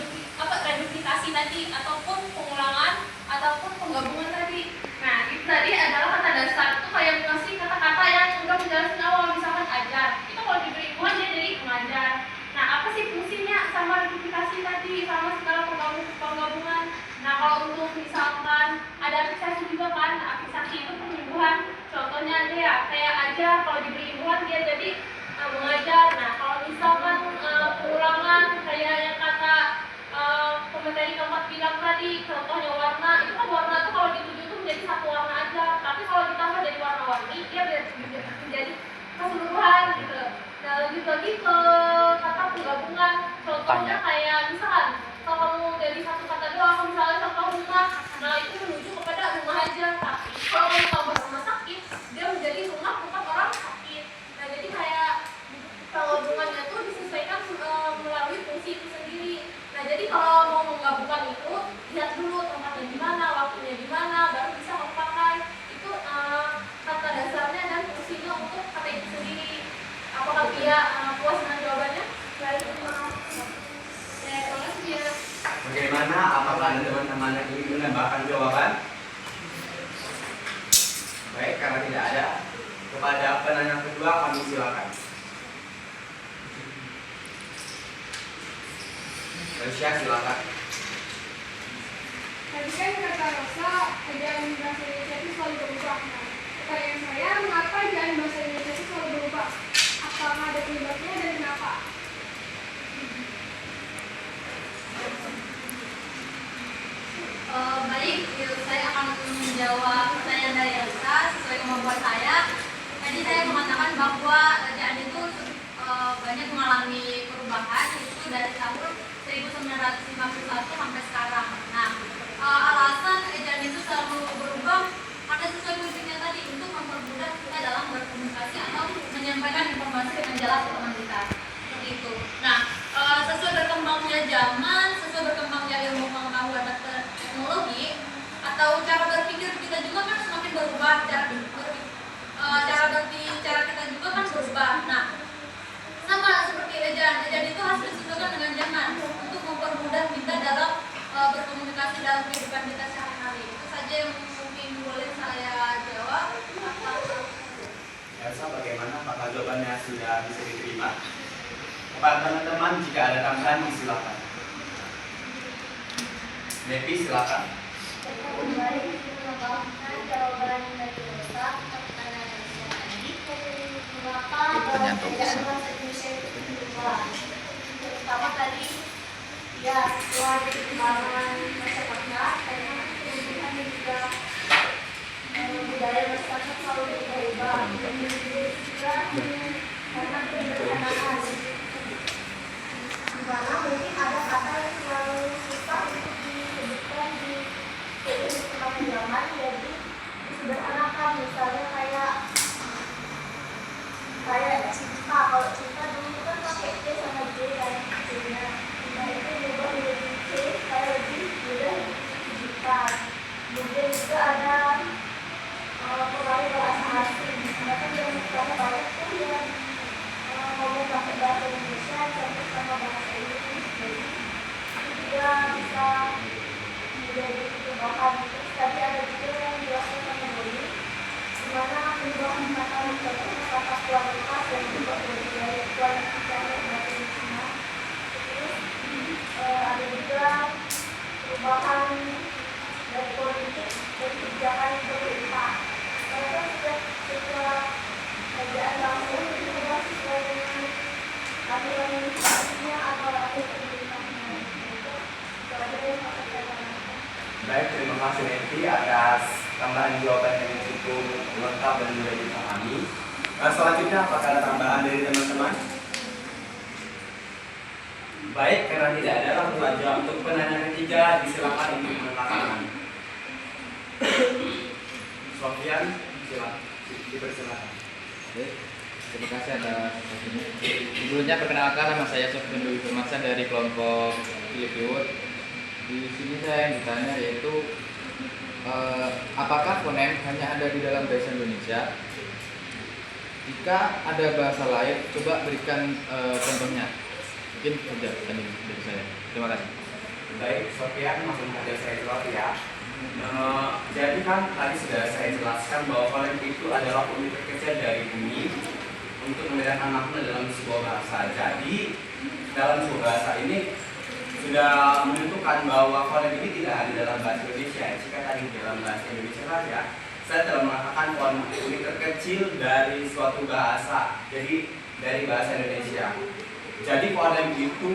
reduplikasi tadi ataupun pengulangan ataupun penggabungan tadi. Nah, itu tadi adalah kata dasar. Itu kayak ngasih kata-kata yang udah menjelaskan awal, misalkan ajar. Itu kalau diberi imbuhan dia jadi mengajar. Nah, apa sih fungsinya sama reduplikasi tadi sama segala penggabungan? Nah, kalau untuk misalkan ada apisasi juga kan, apisasi itu penyembuhan. Contohnya aja ya, kayak ajar kalau diberi imbuhan dia jadi mengajar. Nah, kalau misalkan pengulangan kayak yang kata komentari keempat bilang tadi, contohnya warna, itu kan warna itu kalau dituju itu menjadi satu warna aja, tapi kalau ditambah jadi warna-warni dia menjadi keseluruhan gitu. Nah, lanjut lagi ke kata penggabungan, contohnya kayak misalkan kalau kamu dari satu kata doang, misalnya contoh rumah, nah itu menuju kepada rumah aja, tapi kalau kamu tambah rumah sakit dia menjadi rumah tempat orang sakit. Nah, jadi kayak penggabungannya itu disesuaikan melalui fungsi itu sendiri. Nah, jadi kalau mau menggabungkan itu lihat dulu tempatnya di mana, waktunya di mana, baru bisa kamu pakai. Itu kata dasarnya dan fungsinya untuk kata itu sendiri. Apakah dia puas dengan jawabannya? Baik, terima kasih. Terima kasih ya. Bagaimana? Apakah ada teman-teman yang ingin menambahkan jawaban? Baik, karena tidak ada, kepada penanya kedua kami silakan. Aisyah, silakan. Tadi kan kata Rosa, ajaran bahasa Indonesia itu selalu berubah. Nah, pertanyaan saya, mengapa ajaran bahasa Indonesia itu selalu berubah? Apakah ada penyebabnya dan kenapa? Baik, saya akan menjawab pertanyaan dari Elsa sesuai kemampuan saya. Tadi saya mengatakan bahwa kerjaan itu banyak mengalami perubahan itu dari tahun 1951 sampai sekarang. Nah, alasan ejaan itu selalu berubah karena sesuai fungsinya tadi untuk mempermudah kita dalam berkomunikasi atau menyampaikan informasi dengan jelas ke teman kita. Seperti itu. Nah, sesuai berkembangnya zaman, sesuai berkembangnya ilmu pengetahuan dan teknologi atau cara berpikir kita juga kan semakin berubah, cara kita juga kan berubah. Nah, sama seperti ejaan itu harus disesuaikan dengan zaman untuk mempermudah kita dalam berkomunikasi dalam kehidupan kita sehari-hari. Itu saja yang mungkin boleh saya jawab. Elsa, bagaimana? Apakah jawabannya sudah bisa diterima? Kepada teman-teman, jika ada tambahan, silakan. Nevi, silakan. Kembali mengembangkan jawaban dari Elsa untuk pertanyaan Elsa tadi. Mengapa ejaan bahasa Indonesia itu berubah? Pertama tadi, ya setelah perkembangan masyarakat, karena kemudian juga budaya masyarakat selalu berubah. Kemudian juga karena penyederhanaan, di mana mungkin ada kata yang selalu susah untuk disebutkan di perkembangan zaman, jadi disederhanakan. Misalnya kayak cinta, kalau cinta dulu kan pakai C sama J kan C-nya. Nah itu berubah menjadi C supaya lebih mudah ditujukan. Kemudian juga ada pengaruh bahasa asing. Karena kan yang banyak tuh yang ngomong pakai bahasa Indonesia campur sama bahasa Inggris. Jadi itu juga bisa menjadi perubahan. Terus tadi ada juga yang dilakukan sama Doni, di mana perubahan kata menjadi kata kualitas yang juga dari kualitasnya bahasa Indonesia. Terus ada juga perubahan dari politik dan kebijakan pemerintah. Karena setelah kerjaan langsung itu juga sesuai dengan aturan administrasinya atau aturan pemerintahnya. Itu aja yang akan saya tanyakan. Baik, terima kasih Nevi atas tambahan jawaban yang cukup lengkap dan mudah dipahami. Selanjutnya, apakah ada tambahan dari teman-teman? Baik, karena tidak ada, langsung saja untuk penanya ketiga, disilakan untuk mengangkat tangan. Sofian, silakan, dipersilakan. Oke, terima kasih atas waktunya. Sebelumnya perkenalkan, nama saya Sofian Dwi Firmansyah dari kelompok Philip. Di sini saya yang ditanya yaitu apakah fonem hanya ada di dalam bahasa Indonesia? Jika ada bahasa lain, coba berikan contohnya. Mungkin saja tadi dari saya. Terima kasih. Baik, Sofian, langsung saja saya jawab ya. Jadi kan tadi sudah saya jelaskan bahwa fonem itu adalah unit terkecil dari bunyi untuk membedakan makna dalam sebuah bahasa. Jadi dalam sebuah bahasa ini sudah menentukan bahwa fonem ini tidak ada dalam bahasa Indonesia. Jika tadi dalam bahasa Indonesia saja, saya telah mengatakan fonem unit terkecil dari suatu bahasa. Jadi dari bahasa Indonesia. Jadi fonem itu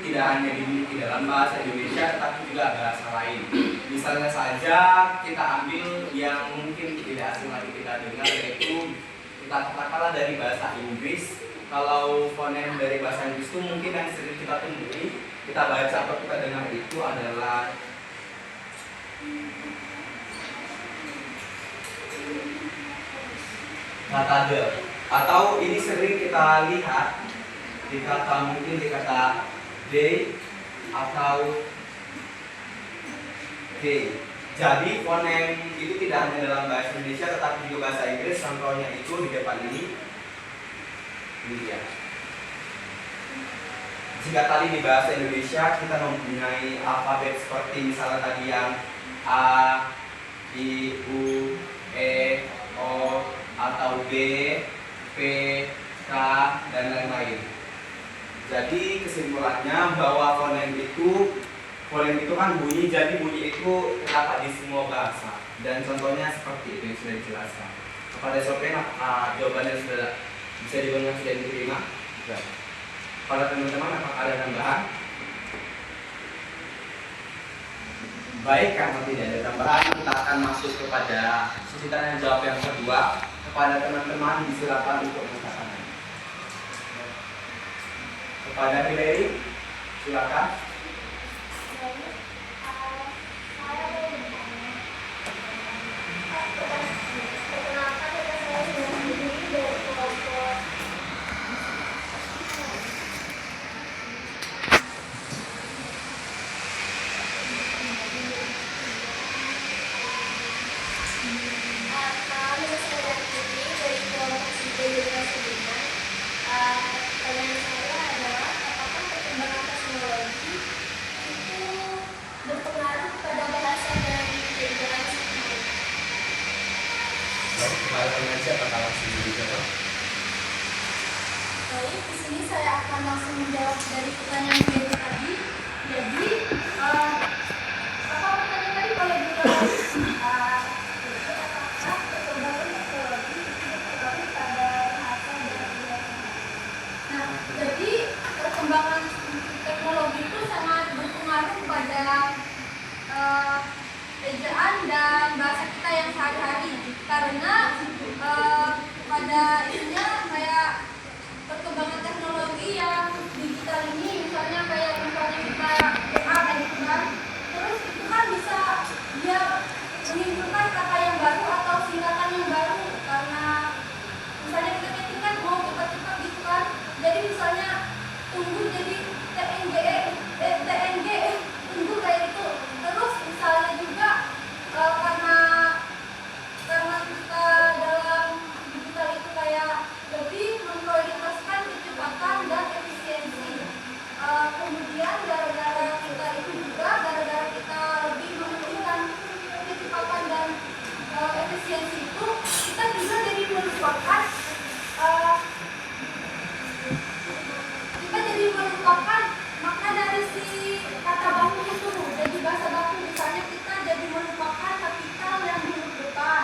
tidak hanya dimiliki dalam bahasa Indonesia, tetapi juga bahasa lain. Misalnya saja kita ambil yang mungkin tidak asing lagi kita dengar, yaitu kita katakanlah dari bahasa Inggris. Kalau fonem dari bahasa Inggris itu mungkin yang sering kita temui, kita baca atau kita dengar itu adalah kata the, atau ini sering kita lihat di kata mungkin di kata they atau they. Jadi fonem itu tidak hanya dalam bahasa Indonesia tetapi juga bahasa Inggris. Contohnya itu di depan ini dia. Jika tadi di bahasa Indonesia kita mempunyai alfabet seperti misalnya tadi yang A, I, U, E, O atau B, P, K dan lain-lain. Jadi kesimpulannya bahwa fonem itu kan bunyi, jadi bunyi itu terdapat di semua bahasa. Dan contohnya seperti itu yang sudah dijelaskan. Kepada Sofian, jawabannya sudah bisa dibilang sudah diterima? Ya. Pada teman-teman, apakah ada tambahan? Baik, karena tidak ada tambahan, kita akan masuk kepada sesi tanya jawab yang kedua. Kepada teman-teman, disilakan untuk mengatakan. Kepada Hillary, silakan. Pertanyaan saya adalah apakah perkembangan teknologi itu berpengaruh pada bahasa dan generasi mereka? Baik, kepada pengaji apakah langsung dijawab? Baik, di sini saya akan langsung menjawab dari pertanyaan yang tadi. Jadi, apa pertanyaan tadi kalau diulang? Jadi apakah perkembangan teknologi itu berpengaruh pada bahasa dan generasi? Nah, jadi perkembangan teknologi itu sangat berpengaruh pada ejaan dan bahasa kita yang sehari-hari, karena pada intinya kayak perkembangan teknologi yang digital ini, misalnya kita kayak gitu kan, terus itu kan bisa dia menimbulkan kata yang baru atau singkatan yang baru, karena misalnya kita ketik kan mau cepat-cepat gitu kan, jadi misalnya tunggu jadi TNG tunggu kayak itu. Terus misalnya juga karena kita dalam digital itu kayak lebih memprioritaskan kecepatan dan efisiensi. Kemudian gara-gara kita lebih mementingkan kecepatan dan efisiensi itu, kita juga jadi melupakan makna dari si kata baku itu. Jadi bahasa baku misalnya kita jadi melupakan kapital yang di huruf depan.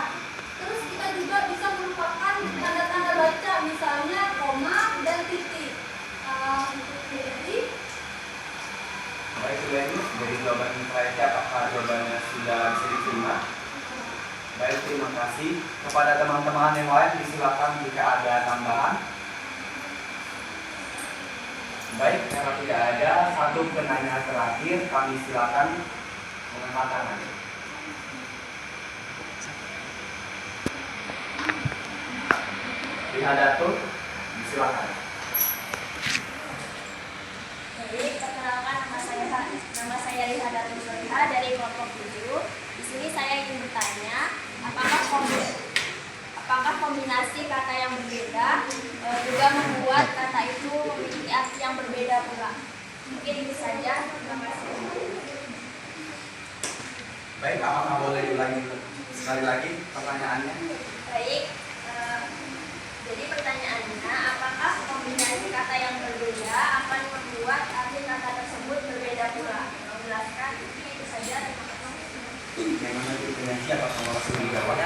Terus kita juga bisa melupakan tanda-tanda baca, misalnya koma dan titik. Jadi Baik, Sulenus, dari jawaban mereka apakah jawabannya sudah bisa diterima? Baik, terima kasih. Kepada teman-teman yang lain disilakan jika ada tambahan. Baik, karena tidak ada satu penanya terakhir, kami silakan mengangkat tangan. Rihadatul, disilakan. Baik, perkenalkan nama saya Rihadatul Soliha dari kelompok 7. Di sini saya ingin bertanya, apakah kombinasi kata yang berbeda juga membuat kata itu memiliki arti yang berbeda pula? Mungkin itu saja. Terima kasih. Baik, apakah boleh diulangi sekali lagi pertanyaannya? Baik, jadi pertanyaannya, apakah kombinasi kata yang berbeda akan membuat arti kata tersebut berbeda pula? Menjelaskan, mungkin itu saja. Memang nanti penyaji apakah langsung dijawab?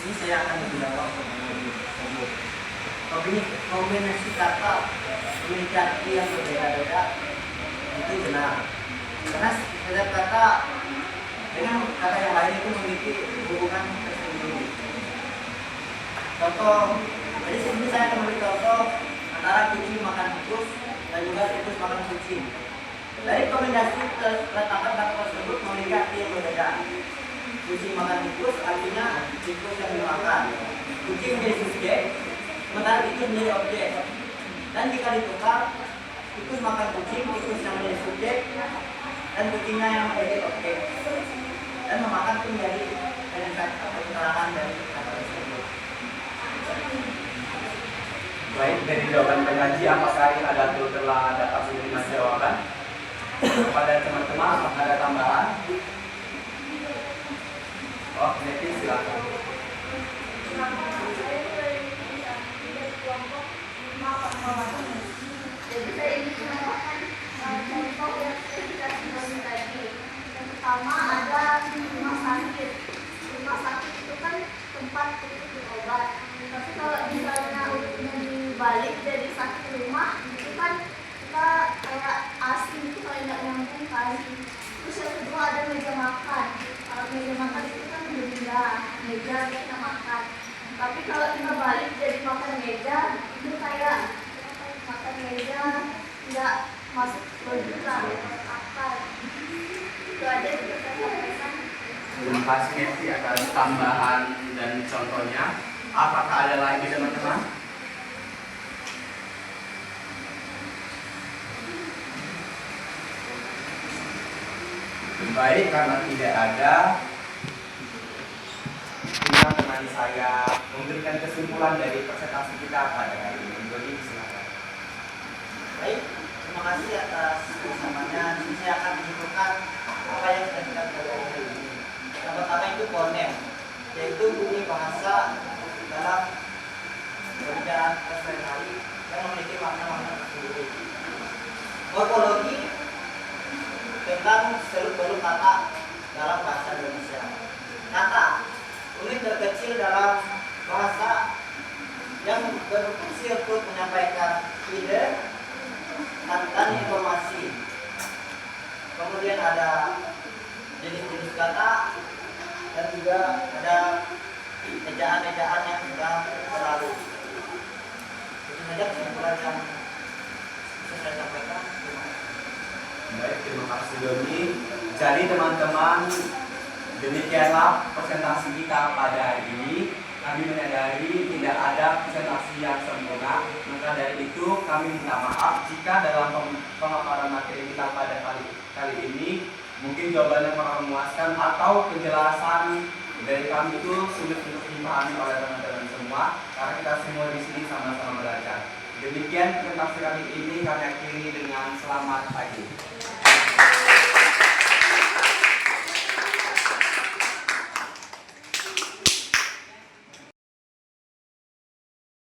Ini saya akan menjawab kombinasi kata memiliki arti yang berbeda-beda itu benar, karena setiap kata dengan kata yang lain itu memiliki hubungan tersendiri. Contoh, jadi sini saya akan memberi contoh antara kucing makan tikus dan juga tikus makan kucing. Dari kombinasi terletakkan kata tersebut memiliki arti yang berbeda. Kucing makan tikus artinya tikus yang dimakan. Kucing menjadi subjek, sementara tikus menjadi objek. Dan jika ditukar, tikus makan kucing, tikus yang menjadi subjek, dan kucingnya yang menjadi objek. Dan memakan itu menjadi keterangan dari kata tersebut. Baik, dari jawaban pengaji apakah Rihadatul telah dapat menerima jawaban? Kepada teman-teman apakah ada tambahan? Oh, Neti silakan. Jadi saya ingin menambahkan contoh yang kita sebutkan tadi. Yang pertama ada rumah sakit. Rumah sakit itu kan tempat untuk berobat. Tapi kalau misalnya untungnya dibalik jadi sakit rumah, itu kan kita kayak asing itu kayak nggak nyambung kan. Terus yang kedua ada meja makan. Kalau meja makan itu kan benda, meja kita makan. Tapi kalau kita balik jadi makan meja, itu kayak makan meja nggak masuk logika akal. Itu aja juga saya sampaikan. Terima kasih Neti atas tambahan dan contohnya. Apakah ada lagi teman-teman? Baik, karena tidak ada, teman saya memberikan kesimpulan dari presentasi kita pada hari ini. Jadi silakan. Baik, terima kasih atas bersamanya. Saya akan menyimpulkan apa yang sudah kita pelajari ini. Yang pertama itu fonem, yaitu bunyi bahasa dalam pembicaraan sehari-hari yang memiliki makna-makna tersendiri. Morfologi tentang seluk-beluk kata dalam bahasa Indonesia. Kata unit terkecil dalam bahasa yang berfungsi untuk menyampaikan ide dan informasi. Kemudian ada jenis-jenis kata dan juga ada ejaan-ejaan yang sudah berlalu. Itu saja kesimpulan yang bisa saya sampaikan. Baik, terima kasih Doni. Jadi teman-teman, demikianlah presentasi kita pada hari ini. Kami menyadari tidak ada presentasi yang sempurna, maka dari itu kami minta maaf jika dalam pemaparan materi kita pada kali ini mungkin jawabannya kurang memuaskan atau penjelasan dari kami itu sulit untuk dipahami oleh teman-teman semua, karena kita semua di sini sama-sama belajar. Demikian presentasi kali ini kami akhiri dengan selamat pagi.